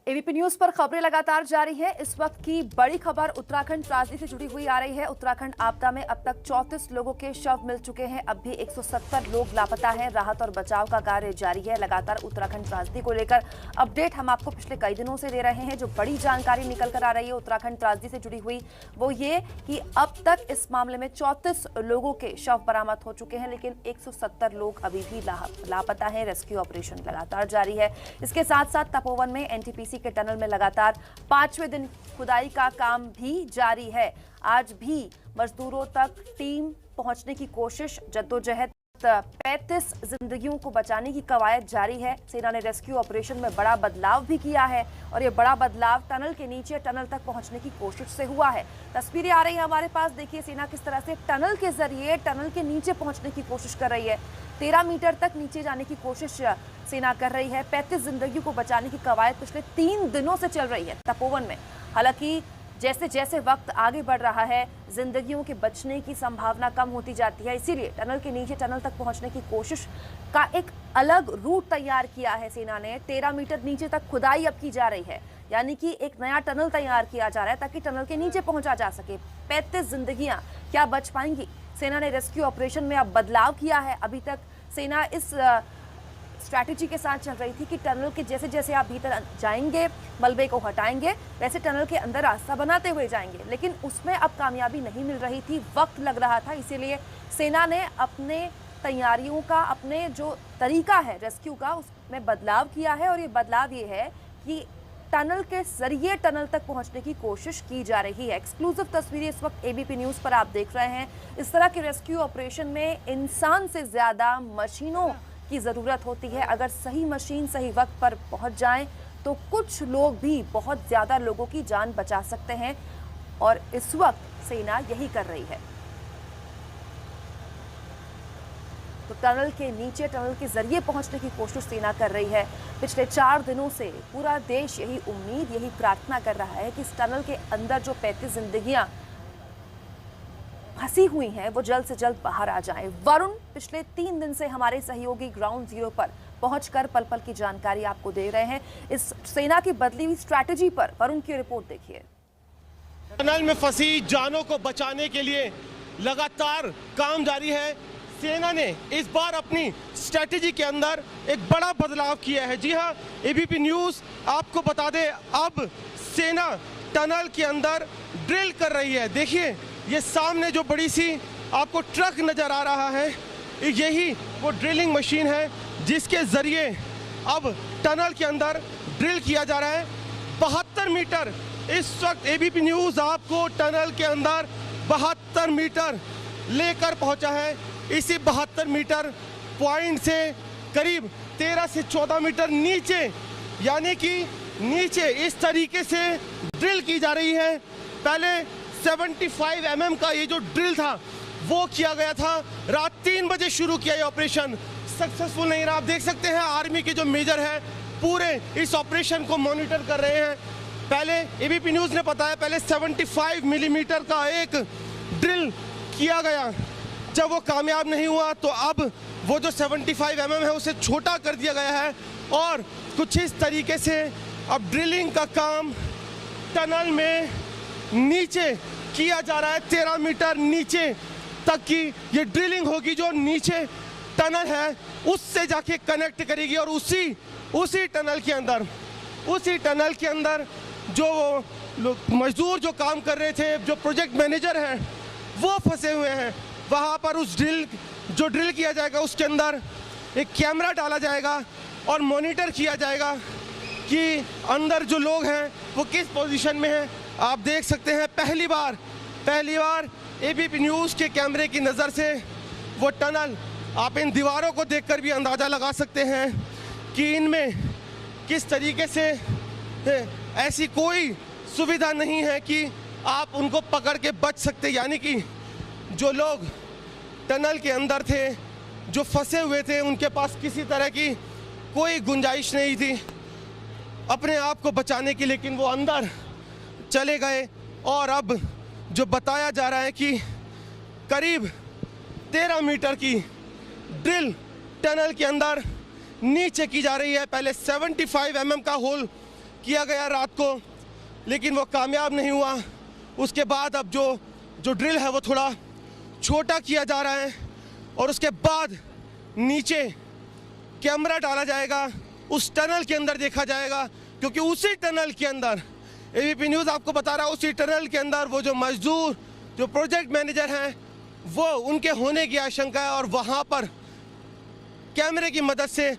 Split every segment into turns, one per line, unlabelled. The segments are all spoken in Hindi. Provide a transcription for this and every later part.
एबीपी न्यूज पर खबरें लगातार जारी है। इस वक्त की बड़ी खबर उत्तराखंड त्रासदी से जुड़ी हुई आ रही है। उत्तराखंड आपदा में अब तक 34 लोगों के शव मिल चुके हैं। अब भी 170 लोग लापता हैं। राहत और बचाव का कार्य जारी है। लगातार उत्तराखंड त्रासदी को लेकर अपडेट हम आपको पिछले कई दिनों से दे रहे हैं। जो बड़ी जानकारी निकल कर आ रही है उत्तराखंड त्रासदी से जुड़ी हुई, वो ये कि अब तक इस मामले में 34 लोगों के शव बरामद हो चुके हैं, लेकिन 170 लोग अभी भी लापता है। रेस्क्यू ऑपरेशन लगातार जारी है। इसके साथ साथ तपोवन में एनटीपीसी के टनल में लगातार 5वें दिन खुदाई का काम भी जारी है। आज भी मजदूरों तक टीम पहुंचने की कोशिश, जद्दोजहद, 35 जिंदगियों को बचाने की कवायद जारी है। सेना ने रेस्क्यू ऑपरेशन में बड़ा बदलाव भी किया है और ये बड़ा बदलाव टनल के नीचे टनल तक पहुंचने की कोशिश से हुआ है। तस्वीरें आ रही हैं हमारे पास। देखिए सेना किस तरह से टनल के जरिए टनल के नीचे पहुंचने की कोशिश कर रही है। 13 मीटर तक नीचे जाने की कोशिश सेना कर रही है। 35 जिंदगियों को बचाने की कवायद पिछले 3 दिनों से चल रही है तपोवन में। हालांकि जैसे जैसे वक्त आगे बढ़ रहा है, जिंदगियों के बचने की संभावना कम होती जाती है। इसीलिए टनल के नीचे टनल तक पहुंचने की कोशिश का एक अलग रूट तैयार किया है सेना ने। 13 मीटर नीचे तक खुदाई अब की जा रही है, यानी कि एक नया टनल तैयार किया जा रहा है ताकि टनल के नीचे पहुंचा जा सके। 35 जिंदगियां क्या बच पाएंगी? सेना ने रेस्क्यू ऑपरेशन में अब बदलाव किया है। अभी तक सेना इस स्ट्रैटेजी के साथ चल रही थी कि टनल के जैसे जैसे आप भीतर जाएंगे, मलबे को हटाएंगे, वैसे टनल के अंदर रास्ता बनाते हुए जाएंगे, लेकिन उसमें अब कामयाबी नहीं मिल रही थी, वक्त लग रहा था। इसीलिए सेना ने अपने तैयारियों का, अपने जो तरीका है रेस्क्यू का, उसमें बदलाव किया है। और ये बदलाव ये है कि टनल के जरिए टनल तक पहुंचने की कोशिश की जा रही है। एक्सक्लूसिव तस्वीरें इस वक्त एबीपी न्यूज पर आप देख रहे हैं। इस तरह के रेस्क्यू ऑपरेशन में इंसान से ज्यादा मशीनों की जरूरत होती है। अगर सही मशीन सही वक्त पर पहुंच जाए तो कुछ लोग भी बहुत ज्यादा लोगों की जान बचा सकते हैं, और इस वक्त सेना यही कर रही है। तो टनल के नीचे टनल के जरिए पहुंचने की कोशिश सेना कर रही है। पिछले 4 दिनों से पूरा देश यही उम्मीद, यही प्रार्थना कर रहा है कि इस टनल के अंदर जो 35 जिंदगियां फंसी हुई हैं वो जल्द से जल्द बाहर आ जाएं। वरुण पिछले 3 दिन से हमारे सहयोगी ग्राउंड जीरो पर पहुंचकर पल पल की जानकारी आपको दे रहे हैं। इस सेना की बदली हुई स्ट्रैटेजी पर वरुण की रिपोर्ट देखिए।
टनल में फंसी जानों को बचाने के लिए लगातार काम जारी है। सेना ने इस बार अपनी स्ट्रैटेजी के अंदर एक बड़ा बदलाव किया है। जी हाँ, एबीपी न्यूज आपको बता दे, अब सेना टनल के अंदर ड्रिल कर रही है। देखिए ये सामने जो बड़ी सी आपको ट्रक नजर आ रहा है, यही वो ड्रिलिंग मशीन है जिसके जरिए अब टनल के अंदर ड्रिल किया जा रहा है। 72 मीटर इस वक्त एबीपी न्यूज आपको टनल के अंदर 72 मीटर लेकर पहुंचा है। इसी 72 मीटर पॉइंट से करीब 13 से 14 मीटर नीचे, यानी कि नीचे इस तरीके से ड्रिल की जा रही है। पहले 75 mm का ये जो ड्रिल था वो किया गया था। रात 3 बजे शुरू किया ये ऑपरेशन, सक्सेसफुल नहीं रहा। आप देख सकते हैं आर्मी के जो मेजर है पूरे इस ऑपरेशन को मॉनिटर कर रहे हैं। पहले एबीपी न्यूज ने बताया पहले 75 मिलीमीटर का एक ड्रिल किया गया। जब वो कामयाब नहीं हुआ तो अब वो जो 75 mm है उसे छोटा कर दिया गया है और कुछ इस तरीके से अब ड्रिलिंग का काम टनल में नीचे किया जा रहा है। 13 मीटर नीचे तक की ये ड्रिलिंग होगी, जो नीचे टनल है उससे जाके कनेक्ट करेगी। और उसी टनल के अंदर जो मजदूर जो काम कर रहे थे, जो प्रोजेक्ट मैनेजर हैं, वो फंसे हुए हैं। वहाँ पर उस ड्रिल किया जाएगा, उसके अंदर एक कैमरा डाला जाएगा और मॉनिटर किया जाएगा कि अंदर जो लोग हैं वो किस पोजीशन में हैं। आप देख सकते हैं पहली बार एबीपी न्यूज के कैमरे की नज़र से वो टनल, आप इन दीवारों को देखकर भी अंदाज़ा लगा सकते हैं कि इनमें किस तरीके से ऐसी कोई सुविधा नहीं है कि आप उनको पकड़ के बच सकते। यानी कि जो लोग टनल के अंदर थे, जो फंसे हुए थे, उनके पास किसी तरह की कोई गुंजाइश नहीं थी अपने आप को बचाने की, लेकिन वो अंदर चले गए। और अब जो बताया जा रहा है कि करीब 13 मीटर की ड्रिल टनल के अंदर नीचे की जा रही है। पहले 75 mm का होल किया गया रात को, लेकिन वो कामयाब नहीं हुआ। उसके बाद अब जो ड्रिल है वो थोड़ा छोटा किया जा रहा है और उसके बाद नीचे कैमरा डाला जाएगा, उस टनल के अंदर देखा जाएगा, क्योंकि उसी टनल के अंदर एबीपी न्यूज़ आपको बता रहा है, उसी टनल के अंदर वो जो मजदूर, जो प्रोजेक्ट मैनेजर हैं, वो उनके होने की आशंका है और वहाँ पर कैमरे की मदद से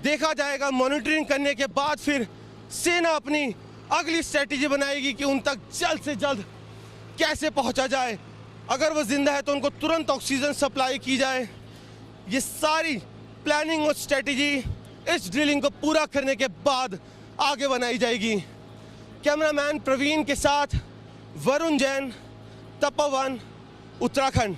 देखा जाएगा। मॉनिटरिंग करने के बाद फिर सेना अपनी अगली स्ट्रेटेजी बनाएगी कि उन तक जल्द से जल्द कैसे पहुँचा जाए। अगर वो जिंदा है तो उनको तुरंत ऑक्सीजन सप्लाई की जाए। ये सारी प्लानिंग और स्ट्रेटेजी इस ड्रिलिंग को पूरा करने के बाद आगे बनाई जाएगी। कैमरामैन प्रवीण के साथ वरुण जैन, तपोवन, उत्तराखंड।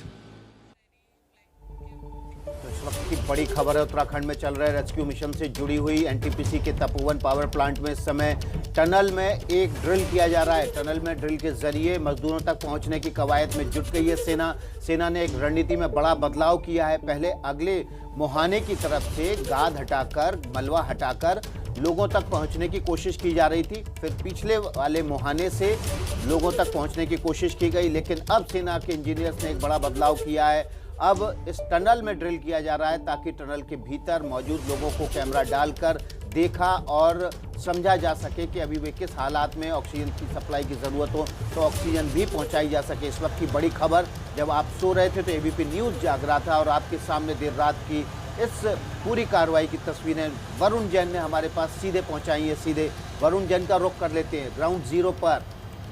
तो इस वक्त की बड़ी खबर है, उत्तराखंड में चल रहे रेस्क्यू मिशन से जुड़ी हुई। एनटीपीसी के तपोवन पावर प्लांट में इस समय टनल में एक ड्रिल किया जा रहा है। टनल में ड्रिल के जरिए मजदूरों तक पहुंचने की कवायद में जुट गई है सेना ने एक रणनीति में बड़ा बदलाव किया है। पहले अगले मुहाने की तरफ से गाद हटाकर, मलबा हटाकर लोगों तक पहुंचने की कोशिश की जा रही थी, फिर पिछले वाले मुहाने से लोगों तक पहुंचने की कोशिश की गई। लेकिन अब सेना के इंजीनियर्स ने एक बड़ा बदलाव किया है। अब इस टनल में ड्रिल किया जा रहा है ताकि टनल के भीतर मौजूद लोगों को कैमरा डालकर देखा और समझा जा सके कि अभी वे किस हालात में, ऑक्सीजन की सप्लाई की ज़रूरत हो तो ऑक्सीजन भी पहुंचाई जा सके। इस वक्त की बड़ी खबर, जब आप सो रहे थे तो एबीपी न्यूज़ जाग रहा था और आपके सामने देर रात की इस पूरी कार्रवाई की तस्वीरें वरुण जैन ने हमारे पास सीधे पहुंचाई है। सीधे वरुण जैन का रुख कर लेते हैं। ग्राउंड जीरो पर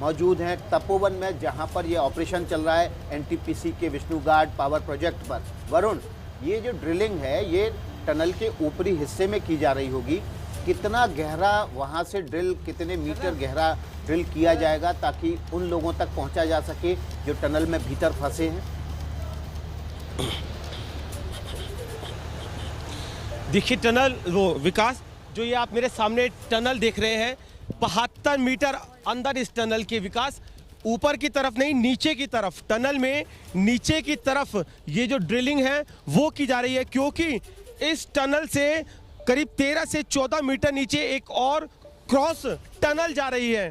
मौजूद हैं तपोवन में, जहां पर ये ऑपरेशन चल रहा है एनटीपीसी के विष्णुघाट पावर प्रोजेक्ट पर। वरुण, ये जो ड्रिलिंग है ये टनल के ऊपरी हिस्से में की जा रही होगी। कितना गहरा वहां से ड्रिल, कितने मीटर गहरा ड्रिल किया जाएगा ताकि उन लोगों तक पहुंचा जा सके जो टनल में भीतर फंसे हैं?
देखिए टनल, वो विकास, जो ये आप मेरे सामने टनल देख रहे हैं, 72 मीटर अंदर इस टनल के, विकास, ऊपर की तरफ नहीं, नीचे की तरफ, टनल में नीचे की तरफ ये जो ड्रिलिंग है वो की जा रही है, क्योंकि इस टनल से करीब 13 से 14 मीटर नीचे एक और क्रॉस टनल जा रही है।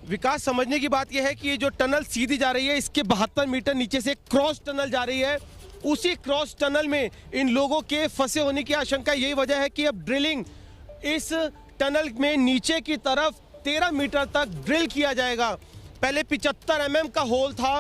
विकास, समझने की बात यह है कि ये जो टनल सीधी जा रही है, इसके 72 मीटर नीचे से क्रॉस टनल जा रही है। उसी क्रॉस टनल में इन लोगों के फंसे होने की आशंका, यही वजह है कि अब ड्रिलिंग इस टनल में नीचे की तरफ 13 मीटर तक ड्रिल किया जाएगा। पहले 75 mm का होल था,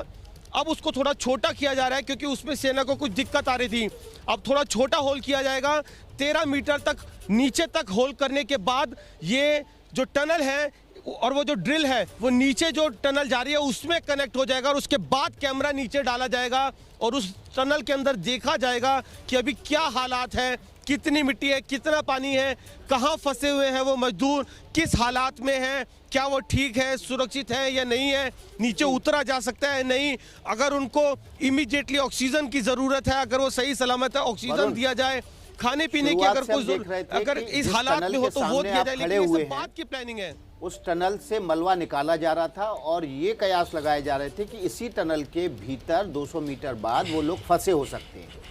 अब उसको थोड़ा छोटा किया जा रहा है क्योंकि उसमें सेना को कुछ दिक्कत आ रही थी। अब थोड़ा छोटा होल किया जाएगा, 13 मीटर तक नीचे तक होल करने के बाद ये जो टनल है और वो जो ड्रिल है वो नीचे जो टनल जा रही है उसमें कनेक्ट हो जाएगा और उसके बाद कैमरा नीचे डाला जाएगा और उस टनल के अंदर देखा जाएगा कि अभी क्या हालात है, कितनी मिट्टी है, कितना पानी है, कहाँ फंसे हुए हैं वो मजदूर, किस हालात में हैं, क्या वो ठीक है, सुरक्षित है या नहीं है, नीचे उतरा जा सकता है नहीं, अगर उनको इमीडिएटली ऑक्सीजन की ज़रूरत है, अगर वो सही सलामत है ऑक्सीजन दिया जाए, खाने पीने की अगर कोई अगर इस हालात में हो तो वो दिया जाए, लेकिन ये सब बात की प्लानिंग है।
उस टनल से मलबा निकाला जा रहा था और ये कयास लगाए जा रहे थे कि इसी टनल के भीतर 200 मीटर बाद वो लोग फंसे हो सकते हैं।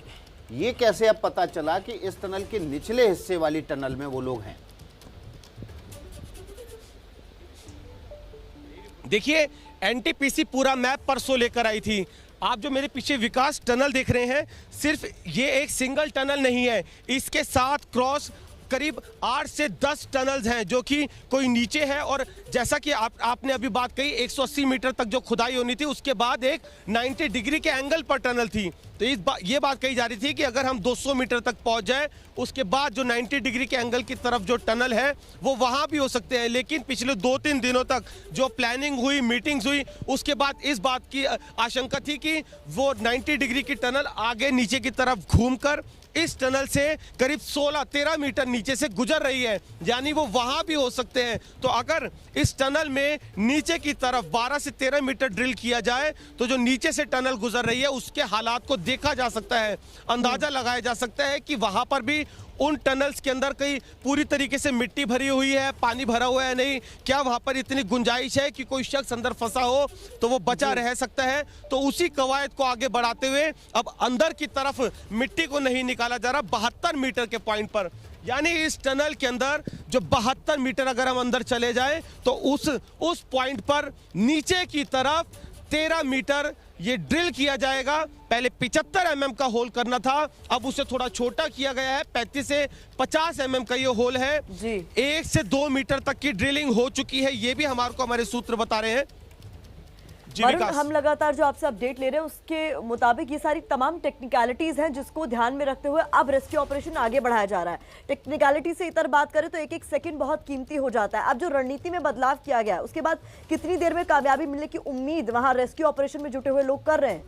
ये कैसे अब पता चला कि इस टनल के निचले हिस्से वाली टनल में वो लोग हैं?
देखिए, एनटीपीसी पूरा मैप परसों लेकर आई थी। आप जो मेरे पीछे विकास टनल देख रहे हैं, सिर्फ ये एक सिंगल टनल नहीं है, इसके साथ क्रॉस करीब 8 से 10 टनल्स हैं जो कि कोई नीचे है और जैसा कि आपने अभी बात कही 180 मीटर तक जो खुदाई होनी थी, उसके बाद एक 90 डिग्री के एंगल पर टनल थी। तो ये बात कही जा रही थी कि अगर हम 200 मीटर तक पहुंच जाए उसके बाद जो 90 डिग्री के एंगल की तरफ जो टनल है वो वहां भी हो सकते हैं। लेकिन पिछले 2-3 दिनों तक जो प्लानिंग हुई, मीटिंग्स हुई, उसके बाद इस बात की आशंका थी कि वो 90 डिग्री की टनल आगे नीचे की तरफ घूमकर इस टनल से करीब 16-13 मीटर नीचे से गुजर रही है, यानी वो वहां भी हो सकते हैं। तो अगर इस टनल में नीचे की तरफ 12 से 13 मीटर ड्रिल किया जाए तो जो नीचे से टनल गुजर रही है उसके हालात को देखा जा सकता है, अंदाजा लगाया जा सकता है कि वहां पर भी उन टनल्स के अंदर कहीं पूरी तरीके से मिट्टी भरी हुई है, पानी भरा हुआ है नहीं, क्या वहां पर इतनी गुंजाइश है कि कोई शख्स अंदर फंसा हो तो वो बचा रह सकता है। तो उसी कवायद को आगे बढ़ाते हुए अब अंदर की तरफ मिट्टी को नहीं निकाला जा रहा। 72 मीटर के पॉइंट पर यानी इस टनल के अंदर जो 72 मीटर अगर हम अंदर चले जाएं तो उस पॉइंट पर नीचे की तरफ 13 मीटर ये ड्रिल किया जाएगा। पहले 75 mm का होल करना था, अब उसे थोड़ा छोटा किया गया है, 35 से 50 mm का ये होल है जी। 1 से 2 मीटर तक की ड्रिलिंग हो चुकी है, ये भी हमारे सूत्र बता रहे हैं।
वरुण, हम लगातार जो आपसे अपडेट ले रहे हैं उसके मुताबिक ये सारी तमाम टेक्निकलिटीज हैं जिसको ध्यान में रखते हुए अब रेस्क्यू ऑपरेशन आगे बढ़ाया जा रहा है। टेक्निकलिटी से इतर बात करें तो एक एक सेकंड बहुत कीमती हो जाता है। अब जो रणनीति में बदलाव किया गया है उसके बाद कितनी देर में कामयाबी मिलने की उम्मीद वहां रेस्क्यू ऑपरेशन में जुटे हुए लोग कर रहे हैं?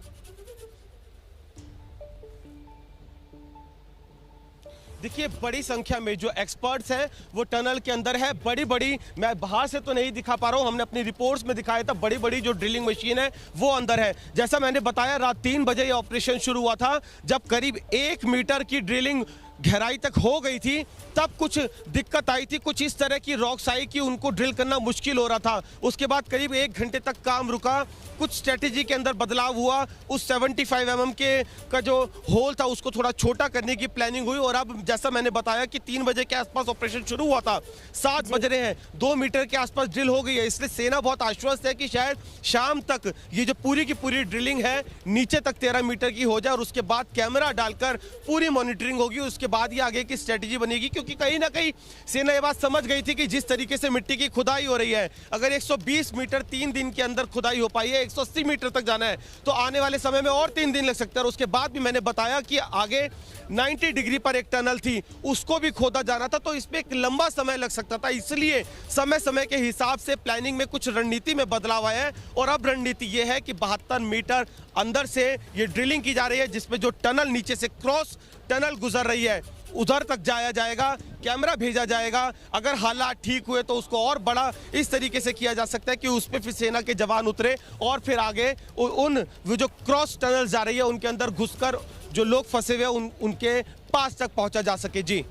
देखिए, बड़ी संख्या में जो एक्सपर्ट्स हैं वो टनल के अंदर है। बड़ी मैं बाहर से तो नहीं दिखा पा रहा हूं, हमने अपनी रिपोर्ट्स में दिखाया था, बड़ी जो ड्रिलिंग मशीन है वो अंदर है। जैसा मैंने बताया, रात 3 बजे ये ऑपरेशन शुरू हुआ था। जब करीब 1 मीटर की ड्रिलिंग गहराई तक हो गई थी तब कुछ दिक्कत आई थी, कुछ इस तरह की रॉक्स आई कि उनको ड्रिल करना मुश्किल हो रहा था। उसके बाद करीब 1 घंटे तक काम रुका, कुछ स्ट्रेटेजी के अंदर बदलाव हुआ, उस 75 mm का जो होल था उसको थोड़ा छोटा करने की प्लानिंग हुई और अब जैसा मैंने बताया कि 3 बजे के आसपास ऑपरेशन शुरू हुआ था, 7 बज रहे हैं, 2 मीटर के आसपास ड्रिल हो गई है। इसलिए सेना बहुत आश्वस्त है कि शायद शाम तक ये जो पूरी की पूरी ड्रिलिंग है नीचे तक 13 मीटर की हो जाए और उसके बाद कैमरा डालकर पूरी मॉनिटरिंग होगी, उसके बाद ये आगे की स्ट्रेटेजी बनेगी। क्योंकि कहीं ना कहीं सेना ये बात समझ गई थी कि जिस तरीके से मिट्टी की खुदाई हो रही है, अगर 120 मीटर 3 दिन के अंदर खुदाई हो पाई है, 180 मीटर तक जाना है तो आने वाले समय में और 3 दिन लग सकता है। और उसके बाद भी मैंने बताया कि आगे 90 डिग्री पर एक टनल थी, उसको भी खोदा जाना था, तो इसमें एक लंबा समय लग सकता था। इसलिए समय के हिसाब से प्लानिंग में कुछ रणनीति में बदलाव आया है और अब रणनीति यह है कि 72 मीटर अंदर से ये ड्रिलिंग की जा रही है, जिसमें जो टनल नीचे से क्रॉस टनल गुजर रही है उधर तक जाया जाएगा, कैमरा भेजा जाएगा। अगर हालात ठीक हुए तो उसको और बड़ा इस तरीके से किया जा सकता है कि उस पर फिर सेना के जवान उतरे और फिर आगे वो जो क्रॉस टनल जा रही है उनके अंदर घुसकर जो लोग फंसे हुए उनके पास तक पहुंचा जा सके। जी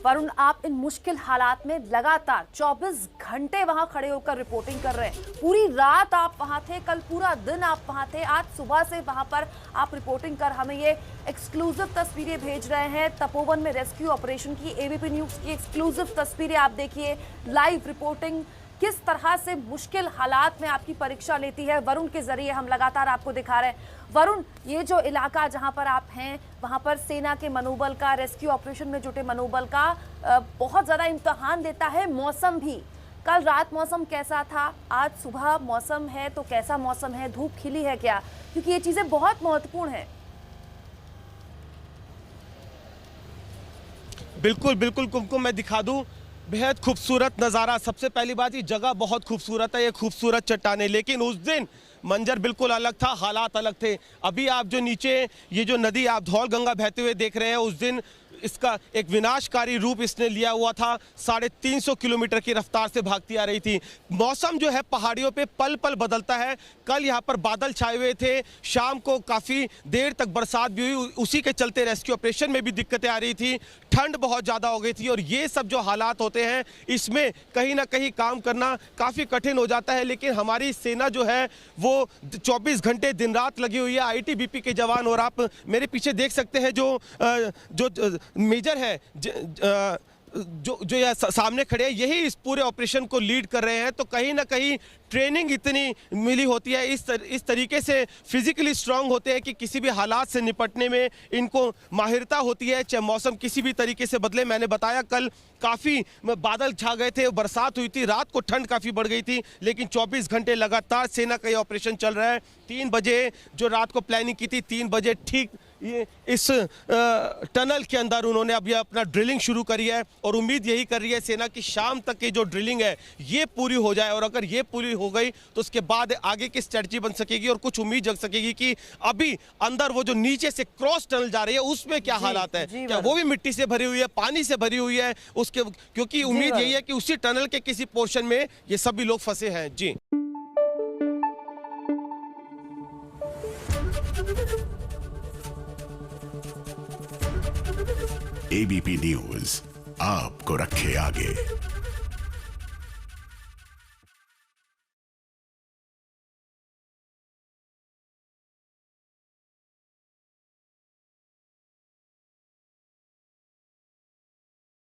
वरुण, आप इन मुश्किल हालात में लगातार 24 घंटे वहां खड़े होकर रिपोर्टिंग कर रहे हैं। पूरी रात आप वहां थे, कल पूरा दिन आप वहां थे, आज सुबह से वहां पर आप रिपोर्टिंग कर हमें ये एक्सक्लूसिव तस्वीरें भेज रहे हैं। तपोवन में रेस्क्यू ऑपरेशन की एबीपी न्यूज की एक्सक्लूसिव तस्वीरें आप देखिए, लाइव रिपोर्टिंग किस तरह से मुश्किल हालात में आपकी परीक्षा लेती है, वरुण के जरिए हम लगातार आपको दिखा रहे हैं। वरुण, ये जो इलाका जहां पर आप हैं वहां पर सेना के मनोबल का, रेस्क्यू ऑपरेशन में जुटे मनोबल का बहुत ज़्यादा इम्तिहान देता है मौसम भी। कल रात मौसम कैसा था, आज सुबह मौसम है तो कैसा मौसम है, धूप खिली है क्या? क्योंकि ये चीज़ें बहुत महत्वपूर्ण हैं।
बिल्कुल कुमकुम, मैं दिखा दूं, बेहद खूबसूरत नज़ारा। सबसे पहली बात, ये जगह बहुत खूबसूरत है, ये खूबसूरत चट्टानें, लेकिन उस दिन मंजर बिल्कुल अलग था, हालात अलग थे। अभी आप जो नीचे ये जो नदी आप धौल गंगा बहते हुए देख रहे हैं, उस दिन इसका एक विनाशकारी रूप इसने लिया हुआ था। 350 किलोमीटर की रफ्तार से भागती आ रही थी। मौसम जो है पहाड़ियों पे पल पल बदलता है। कल यहाँ पर बादल छाए हुए थे, शाम को काफ़ी देर तक बरसात भी हुई, उसी के चलते रेस्क्यू ऑपरेशन में भी दिक्कतें आ रही थी, ठंड बहुत ज़्यादा हो गई थी। और ये सब जो हालात होते हैं इसमें कहीं ना कहीं काम करना काफ़ी कठिन हो जाता है। लेकिन हमारी सेना जो है वो 24 घंटे दिन रात लगी हुई है, आईटीबीपी के जवान। और आप मेरे पीछे देख सकते हैं जो मेजर है जो यह सामने खड़े हैं, यही इस पूरे ऑपरेशन को लीड कर रहे हैं। तो कहीं ना कहीं ट्रेनिंग इतनी मिली होती है, इस तरीके से फिजिकली स्ट्रांग होते हैं कि किसी भी हालात से निपटने में इनको माहिरता होती है, चाहे मौसम किसी भी तरीके से बदले। मैंने बताया कल काफ़ी बादल छा गए थे, बरसात हुई थी, रात को ठंड काफ़ी बढ़ गई थी, लेकिन 24 घंटे लगातार सेना का ये ऑपरेशन चल रहा है। 3 बजे जो रात को प्लानिंग की थी, 3 बजे ठीक ये इस टनल के अंदर उन्होंने अब ये अपना ड्रिलिंग शुरू करी है और उम्मीद यही कर रही है सेना की शाम तक की जो ड्रिलिंग है ये पूरी हो जाए। और अगर ये पूरी हो गई तो उसके बाद आगे की स्ट्रेटजी बन सकेगी और कुछ उम्मीद जग सकेगी कि अभी अंदर वो जो नीचे से क्रॉस टनल जा रही है उसमें क्या हालात है, क्या वो भी मिट्टी से भरी हुई है, पानी से भरी हुई है उसके, क्योंकि उम्मीद यही है कि उसी टनल के किसी पोर्शन में ये सभी लोग फंसे हैं। जी
एबीपी न्यूज आपको रखे आगे।